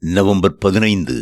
November 15.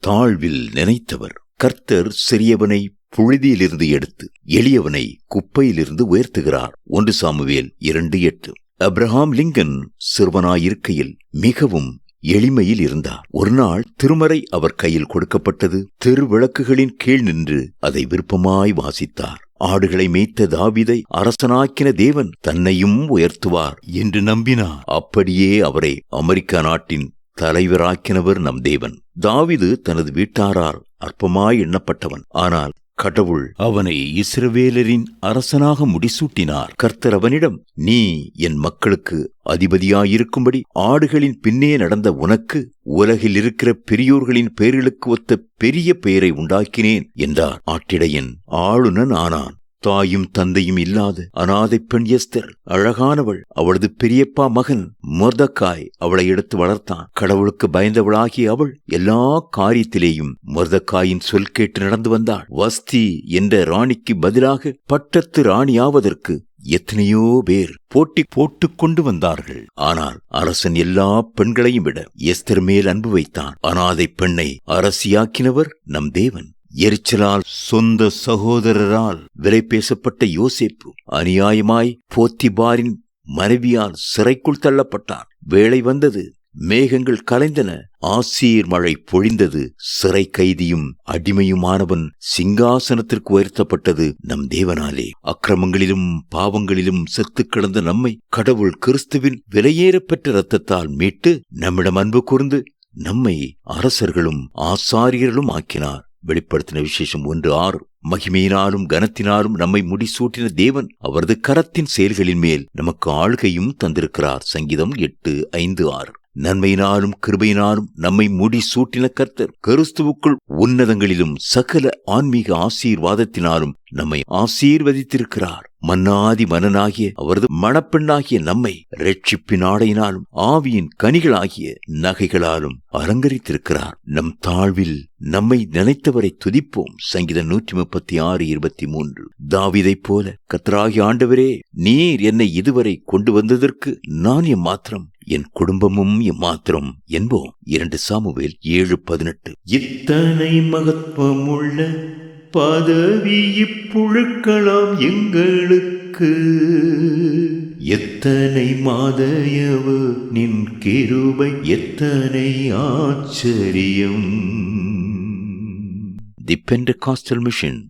தாழ்வில் நினைத்தவர். கர்த்தர் சிறியவனை புழுதியிலிருந்து எடுத்து எளியவனை குப்பையிலிருந்து உயர்த்துகிறார். 1 சாமுவேல் 2:8. அப்ரஹாம் லிங்கன் சிறுவனாயிருக்கையில் மிகவும் எளிமையில் இருந்தார். ஒரு நாள் திருமறை அவர் கையில் கொடுக்கப்பட்டது. தெருவிளக்குகளின் கீழ் நின்று அதை விருப்பமாய் வாசித்தார். ஆடுகளை மேய்த்த தாவீதை அரசனாக்கின தேவன் தன்னையும் உயர்த்துவார் என்று நம்பினார். அப்படியே அவரை அமெரிக்கா நாட்டின் தலைவராக்கினவர் நம் தேவன். தாவீது தனது வீட்டாரால் அற்பமாய் எண்ணப்பட்டவன். ஆனால் கடவுள் அவனை இஸ்ரவேலரின் அரசனாக முடிசூட்டினார். கர்த்தர் அவனிடம், நீ என் மக்களுக்கு அதிபதியாயிருக்கும்படி ஆடுகளின் பின்னே நடந்த உனக்கு உலகில் இருக்கிற பெரியோர்களின் பெயர்களுக்கு ஒத்த பெரிய பெயரை உண்டாக்கினேன் என்றார். ஆட்டிடையன் ஆளுநன் ஆனான். தாயும் தந்தையும் இல்லாத அனாதை பெண் எஸ்தர் அழகானவள். அவளது பெரியப்பா மகன் மொர்தக்காய் அவளை எடுத்து வளர்த்தான். கடவுளுக்கு பயந்தவளாகிய அவள் எல்லா காரியத்திலேயும் மொர்தக்காயின் சொல் கேட்டு நடந்து வந்தாள். வஸ்தி என்ற ராணிக்கு பதிலாக பட்டத்து ராணியாவதற்கு எத்தனையோ பேர் போட்டி போட்டுக் கொண்டு வந்தார்கள். ஆனால் அரசன் எல்லா பெண்களையும் விட எஸ்தர் மேல் அன்பு வைத்தான். அனாதை பெண்ணை அரசியாக்கினவர் நம் தேவன். எரிச்சலால் சொந்த சகோதரரால் விலை பேசப்பட்ட யோசேப்பு அநியாயமாய் போத்திபாரின் மனைவியால் சிறைக்குள் தள்ளப்பட்டான். வேளை வந்தது, மேகங்கள் கலைந்தன, ஆசீர் மழை பொழிந்தது. சிறை கைதியும் அடிமையுமானவன் சிங்காசனத்திற்கு உயர்த்தப்பட்டது நம் தேவனாலே. அக்கிரமங்களிலும் பாவங்களிலும் செத்து கிடந்த நம்மை கடவுள் கிறிஸ்துவின் விலையேறப்பெற்ற இரத்தத்தால் மீட்டு நம்மிடம் அன்பு கூர்ந்து நம்மை அரசர்களும் ஆசாரியர்களும் ஆக்கினார். வெளிப்படுத்தின விசேஷம் 1:6. மகிமையினாலும் கனத்தினாலும் நம்மை முடிசூட்டின தேவன் அவரது கரத்தின் செயல்களின் மேல் நமக்கு ஆளுகையும் தந்திருக்கிறார். சங்கீதம் 8:5-6. நன்மையினாலும் கிருபையினாலும் நம்மை முடிசூட்டின கர்த்தர் கிறிஸ்துவுக்குள் உன்னதங்களிலும் சகல ஆன்மீக ஆசீர்வாதத்தினாலும் நம்மை ஆசீர்வதித்திருக்கிறார். மன்னாதி மன்னனாகிய அவரது மணப்பெண்ணாகிய நம்மை இரட்சிப்பின் ஆடையினாலும் ஆவியின் கனிகளாகிய நகைகளாலும் அலங்கரித்திருக்கிறார். நம் தாழ்வில் நம்மை நினைத்தவரை துதிப்போம். சங்கீதம் 136:23. தாவீதைப் போல, கர்த்தராகிய ஆண்டவரே, நீர் என்னை இதுவரை கொண்டு வந்ததற்கு நான் எம்மாத்திரம், என் குடும்பமும் எம்மாத்திரம் என்போம். 2 சாமுவேல் 7:18. இத்தனை மகத்துவமுள்ள பதவி இப்புழுக்கலாம் எங்களுக்கு, எத்தனை மாதயவு நின் கிருபை, எத்தனை ஆச்சரியம். தி பெண்டகாஸ்டல் மிஷன்.